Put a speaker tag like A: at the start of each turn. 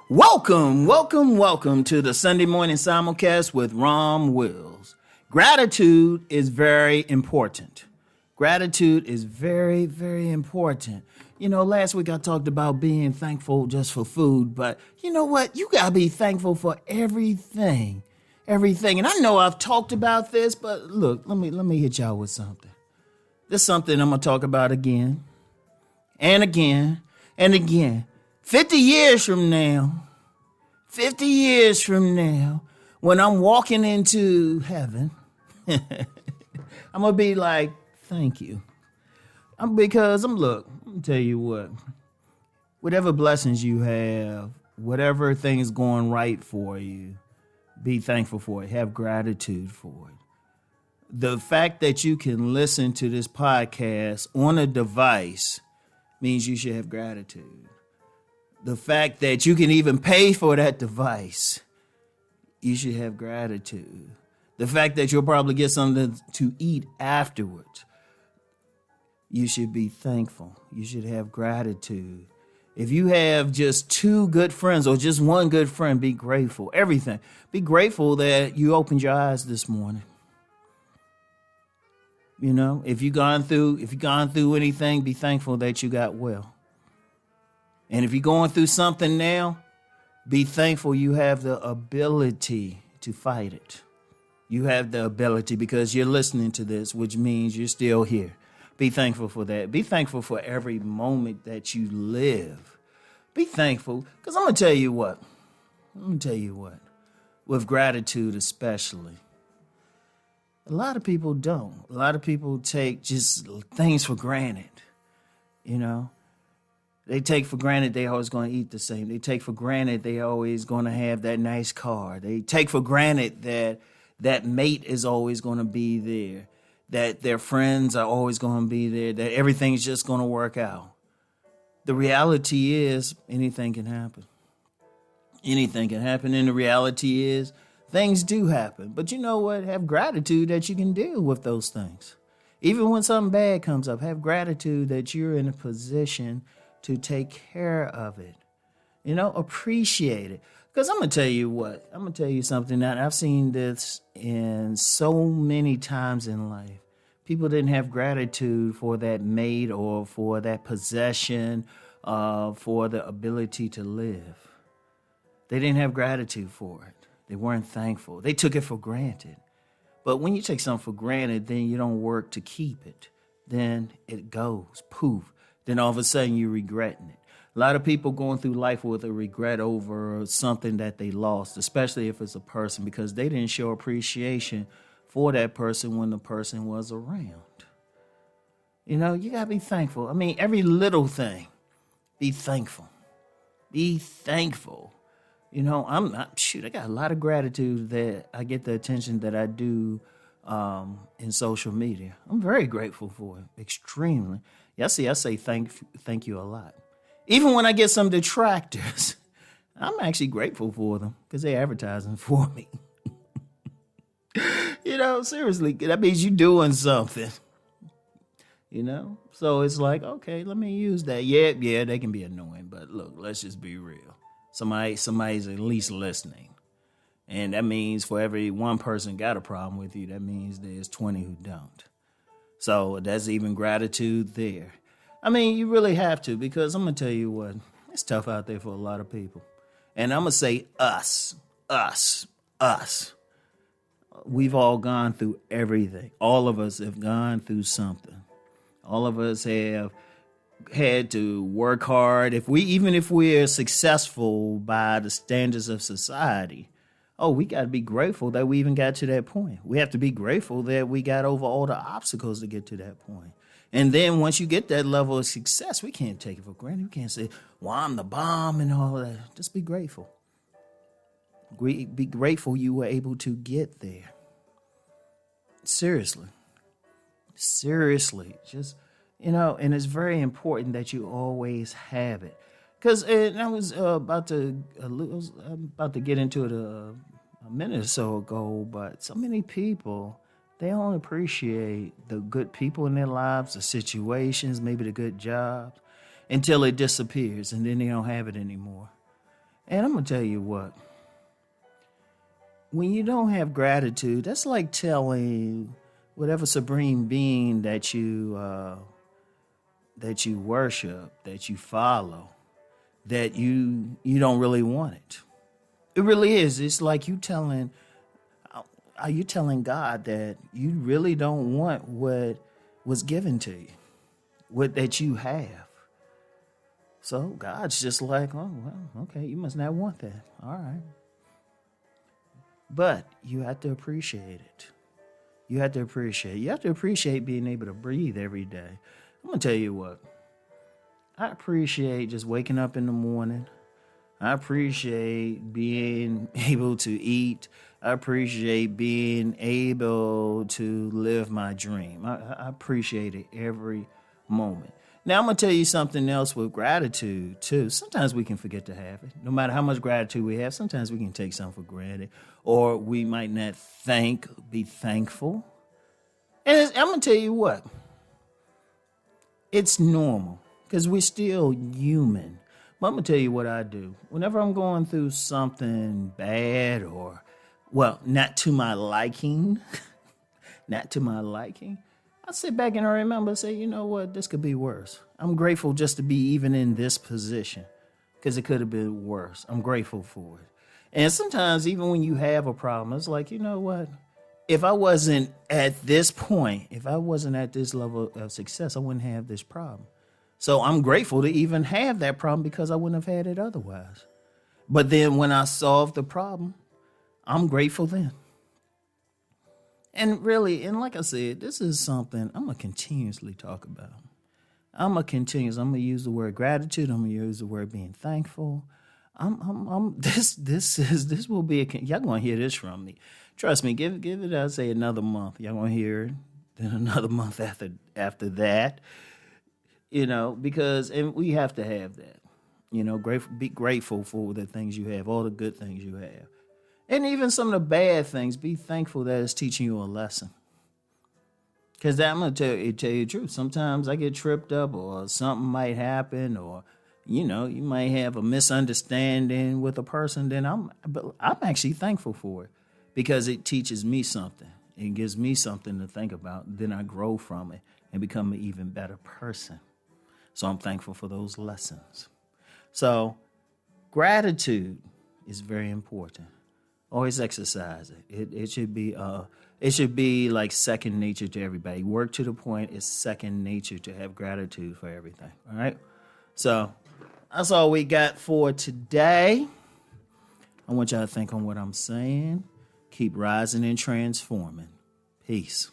A: Welcome to the Sunday morning simulcast with Rom Wills. Gratitude is very important. Gratitude is very, very important. You know, last week I talked about being thankful just for food, but you know what? You gotta be thankful for everything. Everything. And I know I've talked about this, but look, let me hit y'all with something. This is something I'm gonna talk about again and again and again. 50 years from now, when I'm walking into heaven, I'm going to be like, thank you. I'm going to tell you what, whatever blessings you have, whatever things going right for you, be thankful for it. Have gratitude for it. The fact that you can listen to this podcast on a device means you should have gratitude. The fact that you can even pay for that device, you should have gratitude. The fact that you'll probably get something to eat afterwards, you should be thankful. You should have gratitude. If you have just two good friends or just one good friend, be grateful. Everything. Be grateful that you opened your eyes this morning. You know, if you've gone through anything, be thankful that you got well. And if you're going through something now, be thankful you have the ability to fight it. You have the ability because you're listening to this, which means you're still here. Be thankful for that. Be thankful for every moment that you live. Be thankful because I'm going to tell you what. With gratitude especially. A lot of people don't. A lot of people take just things for granted, you know. They take for granted they always going to eat the same. They take for granted they always going to have that nice car. They take for granted that mate is always going to be there, that their friends are always going to be there, that everything's just going to work out. The reality is anything can happen. Anything can happen, and the reality is things do happen. But you know what? Have gratitude that you can deal with those things. Even when something bad comes up, have gratitude that you're in a position to take care of it. You know, appreciate it. Because I'm going to tell you what. I'm going to tell you something that I've seen this in so many times in life. People didn't have gratitude for that mate or for that possession, for the ability to live. They didn't have gratitude for it. They weren't thankful. They took it for granted. But when you take something for granted, then you don't work to keep it. Then it goes, poof. Then all of a sudden you're regretting it. A lot of people going through life with a regret over something that they lost, especially if it's a person, because they didn't show appreciation for that person when the person was around. You know, you got to be thankful. I mean, every little thing, be thankful. Be thankful. You know, I got a lot of gratitude that I get the attention that I do in social media. I'm very grateful for it, extremely. Yeah, I say thank you a lot. Even when I get some detractors, I'm actually grateful for them because they're advertising for me. You know, seriously, that means you're doing something. You know? So it's like, okay, let me use that. Yeah, they can be annoying, but look, let's just be real. Somebody's at least listening. And that means for every one person got a problem with you, that means there's 20 who don't. So that's even gratitude there. I mean, you really have to, because I'm going to tell you what, it's tough out there for a lot of people. And I'm going to say us. We've all gone through everything. All of us have gone through something. All of us have had to work hard. Even if we're successful by the standards of society, we got to be grateful that we even got to that point. We have to be grateful that we got over all the obstacles to get to that point. And then once you get that level of success, we can't take it for granted. We can't say, well, I'm the bomb and all that. Just be grateful. Be grateful you were able to get there. Seriously. Just, you know, and it's very important that you always have it. Because I was about to get into it a minute or so ago, but so many people, they don't appreciate the good people in their lives, the situations, maybe the good jobs, until it disappears, and then they don't have it anymore. And I'm going to tell you what, when you don't have gratitude, that's like telling whatever supreme being that you worship, that you follow, that you don't really want it. It really is. It's like are you telling God that you really don't want what was given to you, what that you have? So God's just like, oh, well, okay, you must not want that. All right. But you have to appreciate it. You have to appreciate being able to breathe every day. I'm going to tell you what. I appreciate just waking up in the morning. I appreciate being able to eat. I appreciate being able to live my dream. I appreciate it every moment. Now, I'm going to tell you something else with gratitude, too. Sometimes we can forget to have it. No matter how much gratitude we have, sometimes we can take something for granted. Or we might not be thankful. And I'm going to tell you what. It's normal because we're still human. But I'm going to tell you what I do. Whenever I'm going through something bad or, well, not to my liking, I sit back and I remember and say, you know what, this could be worse. I'm grateful just to be even in this position because it could have been worse. I'm grateful for it. And sometimes even when you have a problem, it's like, you know what, if I wasn't at this point, if I wasn't at this level of success, I wouldn't have this problem. So I'm grateful to even have that problem because I wouldn't have had it otherwise. But then when I solved the problem, I'm grateful then. And really, and like I said, this is something I'm going to continuously talk about. I'm going to use the word gratitude. I'm going to use the word being thankful. This will be y'all going to hear this from me. Trust me, give it, I'll say another month. Y'all going to hear it. Then another month after that, because, and we have to have that, be grateful for the things you have, all the good things you have. And even some of the bad things, be thankful that it's teaching you a lesson. Because I'm going to tell you the truth. Sometimes I get tripped up or something might happen or, you might have a misunderstanding with a person. But I'm actually thankful for it because it teaches me something. It gives me something to think about. Then I grow from it and become an even better person. So I'm thankful for those lessons. So gratitude is very important. Always exercise it. It should be like second nature to everybody. Work to the point it's second nature to have gratitude for everything. All right. So that's all we got for today. I want y'all to think on what I'm saying. Keep rising and transforming. Peace.